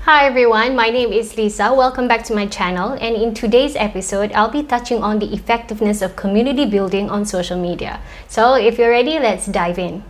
Hi everyone, my name is Lisa. Welcome back to my channel, and in today's episode, I'll be touching on the effectiveness of community building on social media. So if you're ready, let's dive in.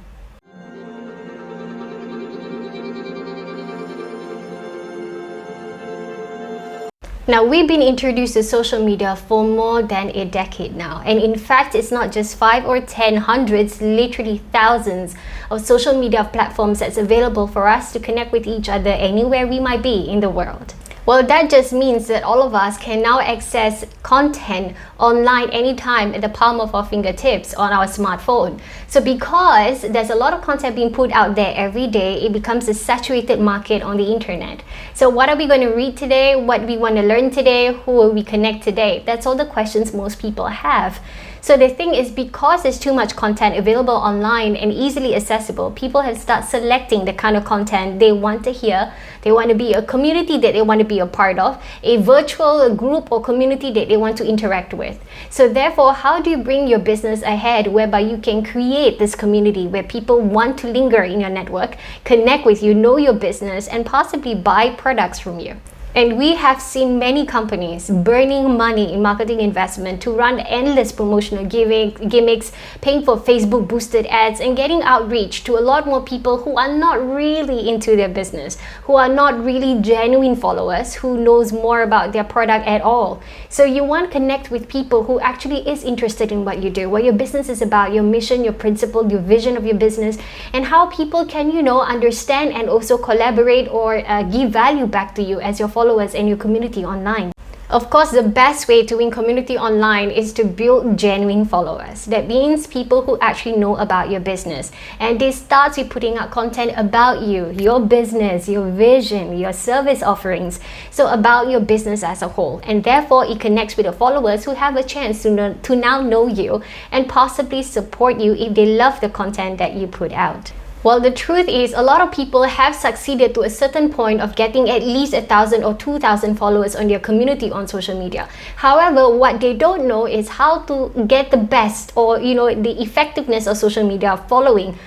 Now, we've been introduced to social media for more than a decade now. And in fact, it's not just 5 or 10, hundreds, literally thousands of social media platforms that's available for us to connect with each other anywhere we might be in the world. Well, that just means that all of us can now access content online anytime at the palm of our fingertips on our smartphone. So because there's a lot of content being put out there every day, it becomes a saturated market on the internet. So what are we going to read today? What do we want to learn today? Who will we connect today? That's all the questions most people have. So the thing is, because there's too much content available online and easily accessible, people have started selecting the kind of content they want to hear. They want to be a community that they want to be a part of, a virtual group or community that they want to interact with. So therefore, how do you bring your business ahead whereby you can create this community where people want to linger in your network, connect with you, know your business, and possibly buy products from you? And we have seen many companies burning money in marketing investment to run endless promotional gimmicks, paying for Facebook boosted ads, and getting outreach to a lot more people who are not really into their business, who are not really genuine followers, who knows more about their product at all. So you want to connect with people who actually is interested in what you do, what your business is about, your mission, your principle, your vision of your business, and how people can, understand and also collaborate or give value back to you as your followers and your community online. Of course, the best way to win community online is to build genuine followers. That means people who actually know about your business. And this starts with putting out content about you, your business, your vision, your service offerings. So about your business as a whole. And therefore, it connects with the followers who have a chance to now know you and possibly support you if they love the content that you put out. Well, the truth is, a lot of people have succeeded to a certain point of getting at least 1,000 or 2,000 followers on their community on social media. However, what they don't know is how to get the best or, the effectiveness of social media following.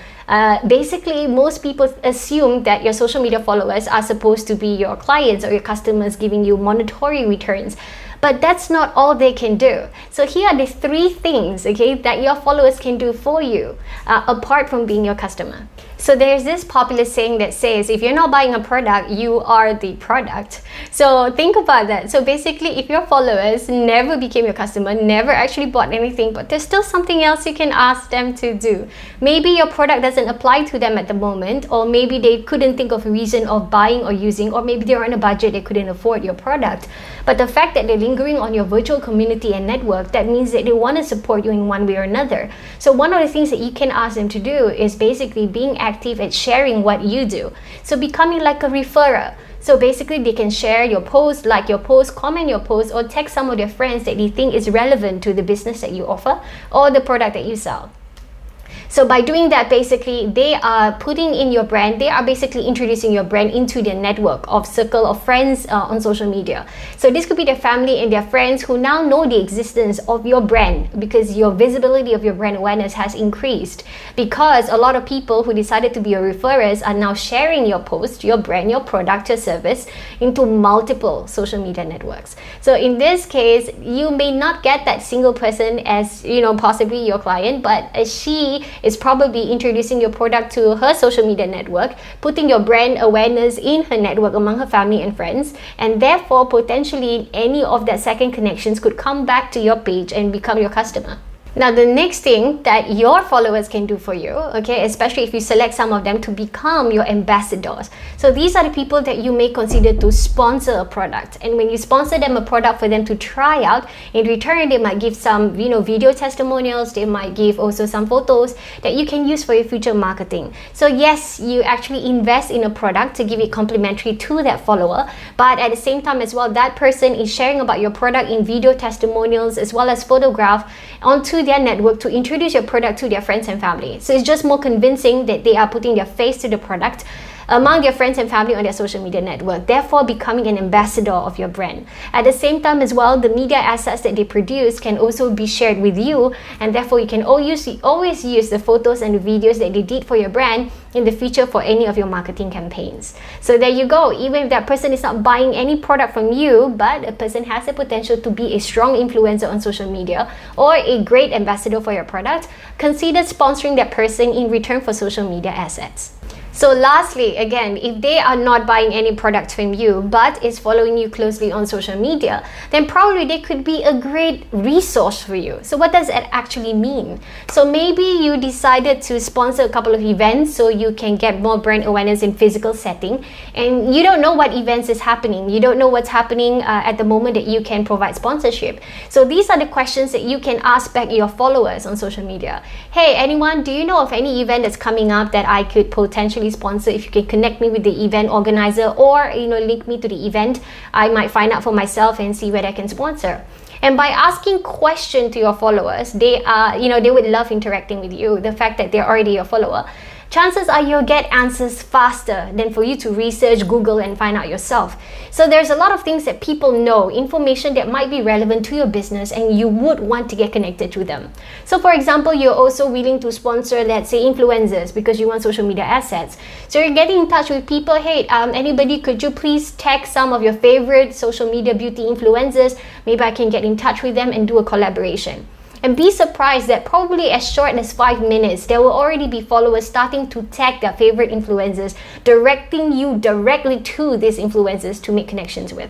Basically, most people assume that your social media followers are supposed to be your clients or your customers giving you monetary returns. But that's not all they can do. So here are the 3 things, that your followers can do for you, apart from being your customer. So there's this popular saying that says, if you're not buying a product, you are the product. So think about that. So basically, if your followers never became your customer, never actually bought anything, but there's still something else you can ask them to do. Maybe your product doesn't apply to them at the moment, or maybe they couldn't think of a reason of buying or using, or maybe they're on a budget, they couldn't afford your product. But the fact that they're lingering on your virtual community and network, that means that they want to support you in one way or another. So one of the things that you can ask them to do is basically being active at sharing what you do. So becoming like a referrer. So basically, they can share your post, like your post, comment your post, or text some of their friends that they think is relevant to the business that you offer or the product that you sell. So by doing that, basically, they are putting in your brand. They are basically introducing your brand into their network of circle of friends on social media. So this could be their family and their friends who now know the existence of your brand because your visibility of your brand awareness has increased. Because a lot of people who decided to be your referrers are now sharing your post, your brand, your product, your service into multiple social media networks. So in this case, you may not get that single person as, possibly your client, but she is probably introducing your product to her social media network, putting your brand awareness in her network among her family and friends, and therefore potentially any of that second connections could come back to your page and become your customer. Now, the next thing that your followers can do for you, especially if you select some of them to become your ambassadors. So these are the people that you may consider to sponsor a product. And when you sponsor them a product for them to try out, in return, they might give some, video testimonials. They might give also some photos that you can use for your future marketing. So yes, you actually invest in a product to give it complimentary to that follower. But at the same time as well, that person is sharing about your product in video testimonials as well as photograph onto their network to introduce your product to their friends and family. So it's just more convincing that they are putting their face to the product among their friends and family on their social media network, therefore becoming an ambassador of your brand. At the same time as well, the media assets that they produce can also be shared with you, and therefore you can always use the photos and the videos that they did for your brand in the future for any of your marketing campaigns. So there you go. Even if that person is not buying any product from you, but a person has the potential to be a strong influencer on social media or a great ambassador for your product, consider sponsoring that person in return for social media assets. So lastly, again, if they are not buying any products from you but is following you closely on social media, then probably they could be a great resource for you. So what does that actually mean? So maybe you decided to sponsor a couple of events so you can get more brand awareness in physical setting, and you don't know what events is happening. You don't know what's happening at the moment that you can provide sponsorship. So these are the questions that you can ask back your followers on social media. Hey, anyone, do you know of any event that's coming up that I could potentially sponsor? If you can connect me with the event organizer, or link me to the event, I might find out for myself and see where I can sponsor. And by asking questions to your followers, they would love interacting with you. The fact that they're already your follower, chances are you'll get answers faster than for you to research, Google, and find out yourself. So there's a lot of things that people know, information that might be relevant to your business, and you would want to get connected to them. So for example, you're also willing to sponsor, let's say, influencers because you want social media assets. So you're getting in touch with people. Hey, anybody, could you please tag some of your favorite social media beauty influencers? Maybe I can get in touch with them and do a collaboration. And be surprised that probably as short as 5 minutes, there will already be followers starting to tag their favorite influencers, directing you directly to these influencers to make connections with.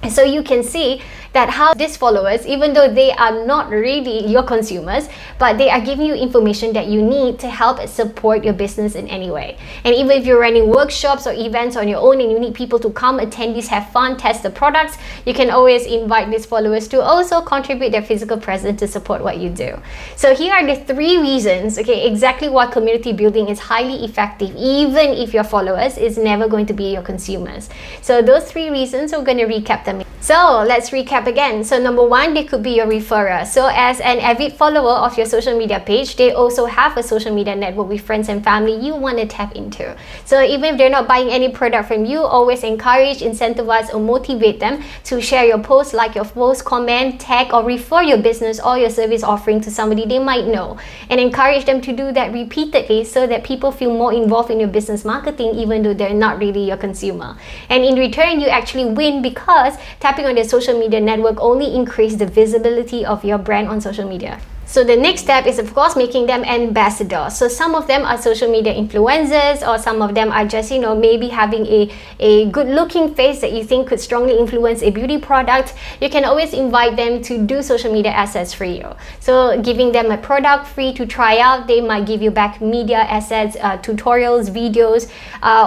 So you can see that how these followers, even though they are not really your consumers, but they are giving you information that you need to help support your business in any way. And even if you're running workshops or events on your own and you need people to come, attendees, have fun, test the products, you can always invite these followers to also contribute their physical presence to support what you do. So here are the 3 reasons, exactly why community building is highly effective, even if your followers is never going to be your consumers. So those 3 reasons, we're going to recap them. So let's recap again. So number 1, they could be your referrer. So as an avid follower of your social media page, they also have a social media network with friends and family you want to tap into. So even if they're not buying any product from you, always encourage, incentivize, or motivate them to share your post, like your post, comment, tag, or refer your business or your service offering to somebody they might know. And encourage them to do that repeatedly so that people feel more involved in your business marketing even though they're not really your consumer. And in return, you actually win because tapping on their social media network only increase the visibility of your brand on social media. So the next step is, of course, making them ambassadors. So some of them are social media influencers, or some of them are just, maybe having a good looking face that you think could strongly influence a beauty product. You can always invite them to do social media assets for you. So giving them a product free to try out, they might give you back media assets, tutorials, videos,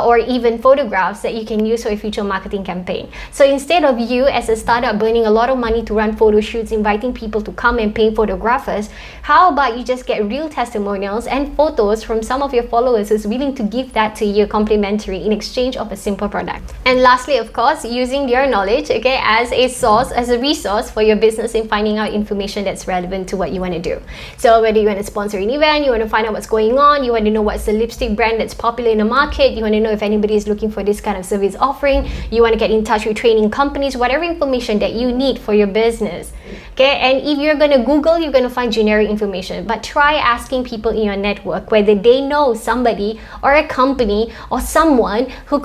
or even photographs that you can use for a future marketing campaign. So instead of you as a startup burning a lot of money to run photo shoots, inviting people to come and pay photographers, how about you just get real testimonials and photos from some of your followers who's willing to give that to you complimentary in exchange of a simple product. And lastly, of course, using their knowledge as a source, as a resource for your business in finding out information that's relevant to what you want to do. So whether you want to sponsor an event, you want to find out what's going on, you want to know what's the lipstick brand that's popular in the market, you want to know if anybody is looking for this kind of service offering, you want to get in touch with training companies, whatever information that you need for your business. And if you're going to Google, you're going to find generic information, but try asking people in your network whether they know somebody or a company or someone who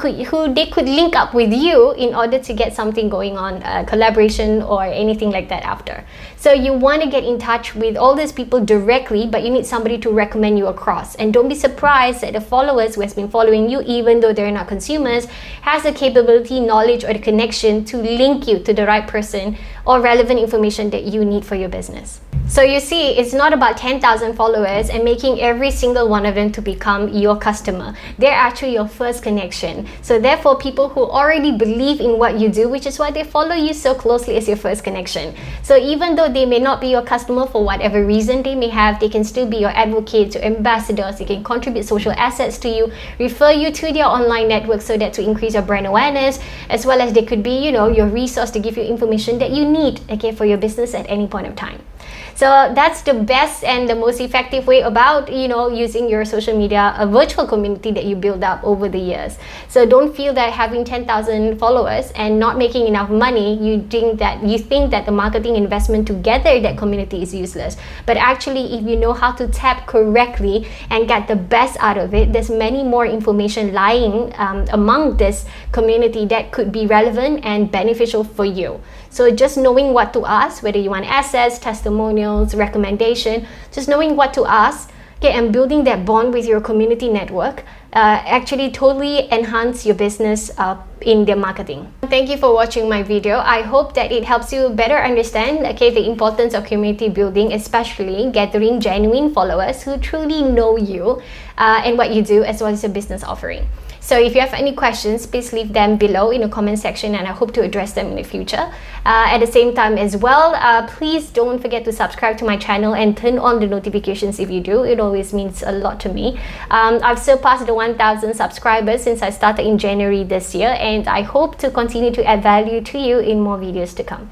they could link up with you in order to get something going on, collaboration or anything like that after. So you want to get in touch with all these people directly, but you need somebody to recommend you across. And don't be surprised that the followers who has been following you, even though they're not consumers, has the capability, knowledge, or the connection to link you to the right person or relevant information that you need for your business. So you see, it's not about 10,000 followers and making every single one of them to become your customer. They're actually your first connection. So therefore, people who already believe in what you do, which is why they follow you so closely, as your first connection. So even though they may not be your customer for whatever reason they may have, they can still be your advocates, your ambassadors. They can contribute social assets to you, refer you to their online network so that to increase your brand awareness, as well as they could be, your resource to give you information that you need, for your business at any point of time. So that's the best and the most effective way about, using your social media, a virtual community that you build up over the years. So don't feel that having 10,000 followers and not making enough money, you think that the marketing investment to gather that community is useless. But actually, if you know how to tap correctly and get the best out of it, there's many more information lying among this community that could be relevant and beneficial for you. So just knowing what to ask, whether you want assets, testimonials, recommendation, just knowing what to ask, okay, and building that bond with your community network actually totally enhance your business in their marketing. Thank you for watching my video. I hope that it helps you better understand, the importance of community building, especially gathering genuine followers who truly know you and what you do, as well as your business offering. So if you have any questions, please leave them below in the comment section, and I hope to address them in the future. At the same time as well, please don't forget to subscribe to my channel and turn on the notifications if you do. It always means a lot to me. I've surpassed the 1,000 subscribers since I started in January this year, and I hope to continue to add value to you in more videos to come.